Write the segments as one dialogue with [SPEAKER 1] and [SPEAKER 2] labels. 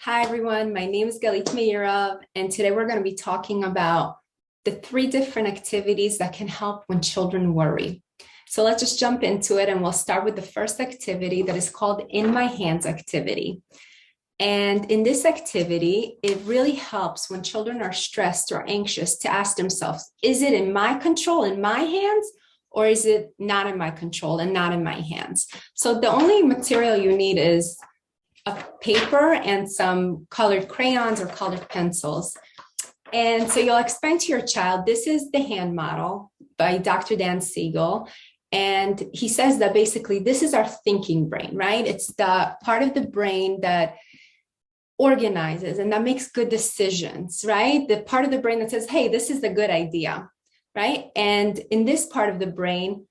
[SPEAKER 1] Hi, everyone. My name is Galit Meirov, and today we're going to be talking about the 3 different activities that can help when children worry. So let's just jump into it, and we'll start with the first activity that is called In My Hands activity. And in this activity, it really helps when children are stressed or anxious to ask themselves, is it in my control, in my hands, or is it not in my control and not in my hands? So the only material you need is a paper and some colored crayons or colored pencils. And so you'll explain to your child, this is the hand model by Dr. Dan Siegel. And he says that basically this is our thinking brain, right? It's the part of the brain that organizes and that makes good decisions, right? The part of the brain that says, hey, this is a good idea, right? And in this part of the brain,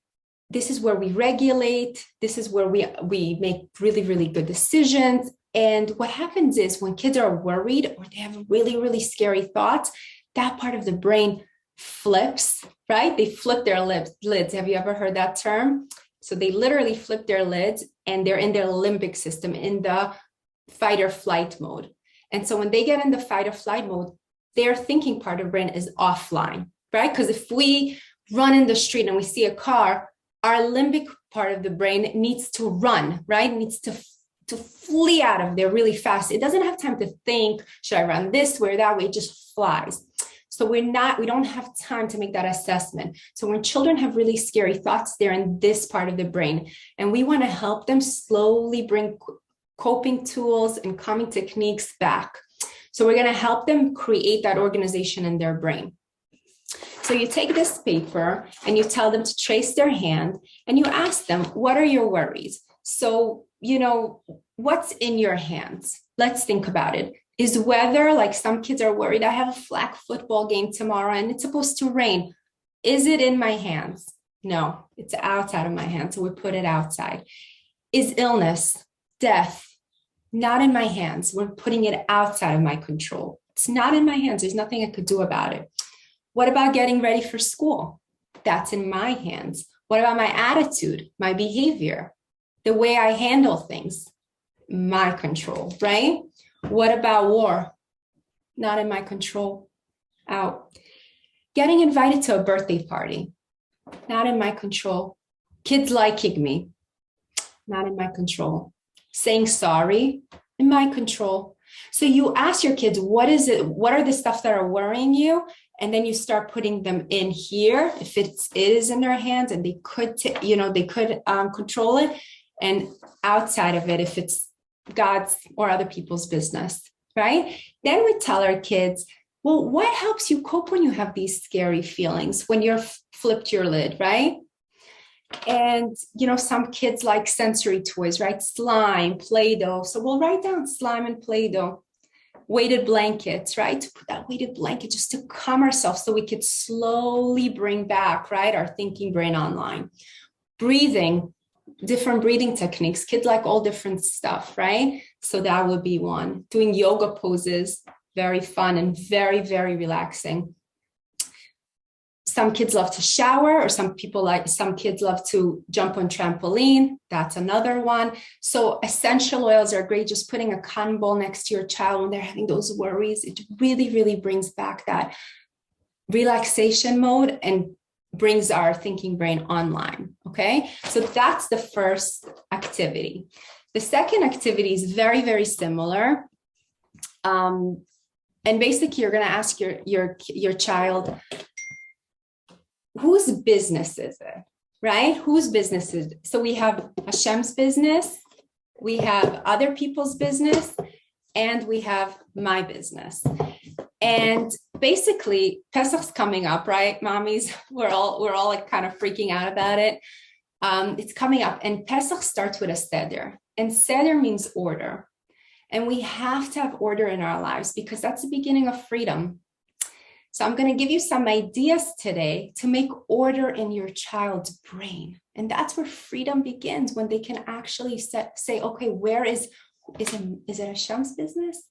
[SPEAKER 1] this is where we regulate. This is where we make really, really good decisions. And what happens is when kids are worried or they have really, really scary thoughts, that part of the brain flips, right? They flip their lids. Have you ever heard that term? So they literally flip their lids and they're in their limbic system, in the fight or flight mode. And so when they get in the fight or flight mode, their thinking part of the brain is offline, right? Because if we run in the street and we see a car, our limbic part of the brain needs to run, right? It needs to flee out of there really fast. It doesn't have time to think, should I run this way or that way? It just flies. So we don't have time to make that assessment. So when children have really scary thoughts, they're in this part of the brain. And we want to help them slowly bring coping tools and calming techniques back. So we're going to help them create that organization in their brain. So you take this paper and you tell them to trace their hand and you ask them, what are your worries? So, what's in your hands? Let's think about it. Is weather, like some kids are worried, I have a flag football game tomorrow and it's supposed to rain. Is it in my hands? No, it's outside of my hands. So we put it outside. Is illness, death, not in my hands? We're putting it outside of my control. It's not in my hands. There's nothing I could do about it. What about getting ready for school? That's in my hands. What about my attitude, my behavior, the way I handle things? My control, right? What about war? Not in my control. Out. Getting invited to a birthday party? Not in my control. Kids liking me? Not in my control. Saying sorry? In my control. So you ask your kids, what is it? What are the stuff that are worrying you? And then you start putting them in here. If it is in their hands and they could, control it, and outside of it, if it's God's or other people's business, right? Then we tell our kids, well, what helps you cope when you have these scary feelings, when you're flipped your lid, right? And, some kids like sensory toys, right? Slime, Play-Doh. So we'll write down slime and Play-Doh. Weighted blankets, right? To put that weighted blanket just to calm ourselves so we could slowly bring back, right, our thinking brain online. Breathing, different breathing techniques. Kids like all different stuff, right? So that would be one. Doing yoga poses, very fun and very, very relaxing. Some kids love to shower, or some kids love to jump on trampoline. That's another one. So essential oils are great. Just putting a cotton ball next to your child when they're having those worries, it really, really brings back that relaxation mode and brings our thinking brain online. Okay. So that's the first activity. The second activity is very, very similar. And basically you're going to ask your child, whose business is it, right? Whose business is it? So we have Hashem's business, we have other people's business, and we have my business. And basically, Pesach's coming up, right, mommies? We're all like kind of freaking out about it. It's coming up, and Pesach starts with a seder, and seder means order. And we have to have order in our lives because that's the beginning of freedom. So I'm going to give you some ideas today to make order in your child's brain. And that's where freedom begins, when they can actually say, okay, where is it Hashem's business?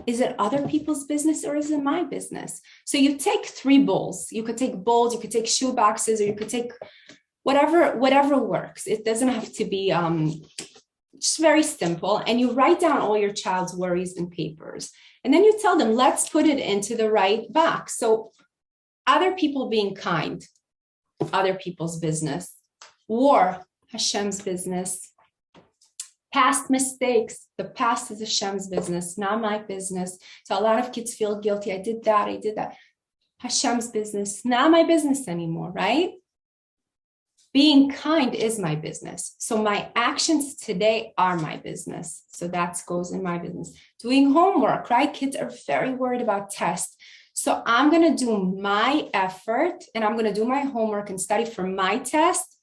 [SPEAKER 1] Is it other people's business, or is it my business? So you take 3 bowls. You could take bowls, you could take shoe boxes, or you could take whatever works. It doesn't have to be Just very simple. And you write down all your child's worries in papers. And then you tell them, let's put it into the right box. So other people being kind, other people's business. War, Hashem's business. Past mistakes, the past is Hashem's business, not my business. So a lot of kids feel guilty. I did that. Hashem's business, not my business anymore, right? Being kind is my business. So my actions today are my business. So that goes in my business. Doing homework, right? Kids are very worried about tests. So I'm going to do my effort and I'm going to do my homework and study for my test.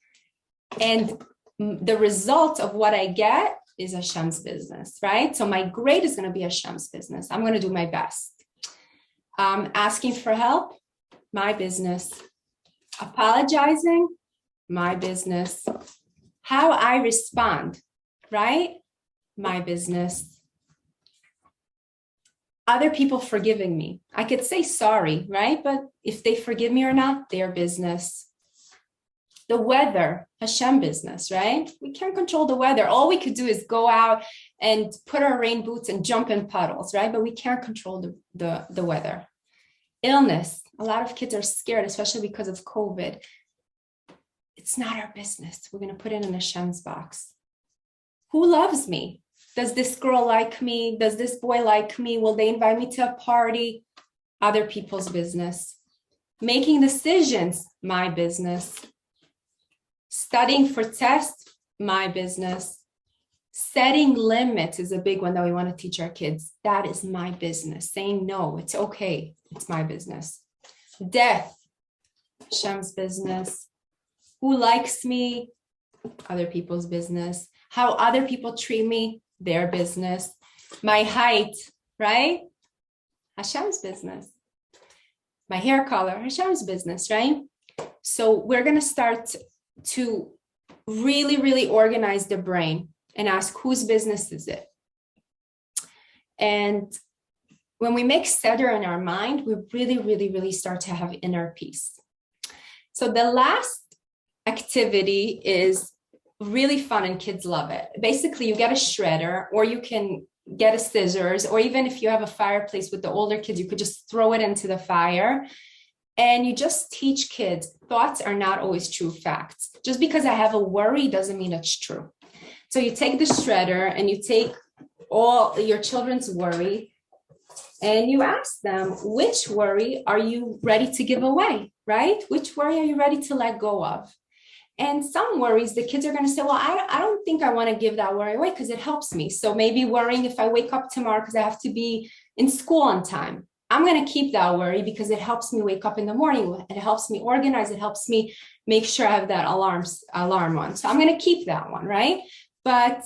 [SPEAKER 1] And the result of what I get is Hashem's business, right? So my grade is going to be Hashem's business. I'm going to do my best. Asking for help, my business. Apologizing, my business. How I respond, right? My business. Other people forgiving me. I could say sorry, right? But if they forgive me or not, their business. The weather, Hashem business, right? We can't control the weather. All we could do is go out and put our rain boots and jump in puddles, right? But we can't control the weather. Illness. A lot of kids are scared, especially because of COVID. It's not our business. We're going to put it in Hashem's box. Who loves me? Does this girl like me? Does this boy like me? Will they invite me to a party? Other people's business. Making decisions, my business. Studying for tests, my business. Setting limits is a big one that we want to teach our kids. That is my business. Saying no, it's okay. It's my business. Death, Hashem's business. Who likes me? Other people's business. How other people treat me? Their business. My height, right? Hashem's business. My hair color, Hashem's business, right? So we're going to start to really, really organize the brain and ask whose business is it? And when we make seder in our mind, we really, really, really start to have inner peace. So the last activity is really fun and kids love it. Basically, you get a shredder or you can get a scissors, or even if you have a fireplace with the older kids, you could just throw it into the fire. And you just teach kids thoughts are not always true facts. Just because I have a worry doesn't mean it's true. So you take the shredder and you take all your children's worry and you ask them, which worry are you ready to give away, right? Which worry are you ready to let go of? And some worries, the kids are going to say, well, I don't think I want to give that worry away because it helps me. So maybe worrying if I wake up tomorrow because I have to be in school on time. I'm going to keep that worry because it helps me wake up in the morning. It helps me organize. It helps me make sure I have that alarm on. So I'm going to keep that one, right? But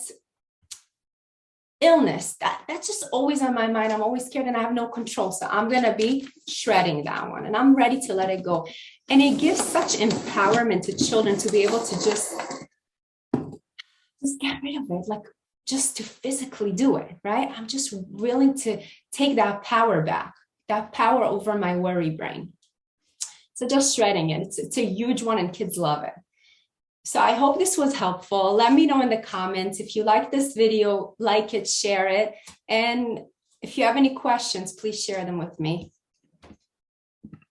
[SPEAKER 1] illness, that's just always on my mind. I'm always scared and I have no control. So I'm going to be shredding that one and I'm ready to let it go. And it gives such empowerment to children to be able to just get rid of it, like just to physically do it, right? I'm just willing to take that power back, that power over my worry brain. So just shredding it. It's a huge one and kids love it. So I hope this was helpful. Let me know in the comments if you like this video, like it, share it. And if you have any questions, please share them with me.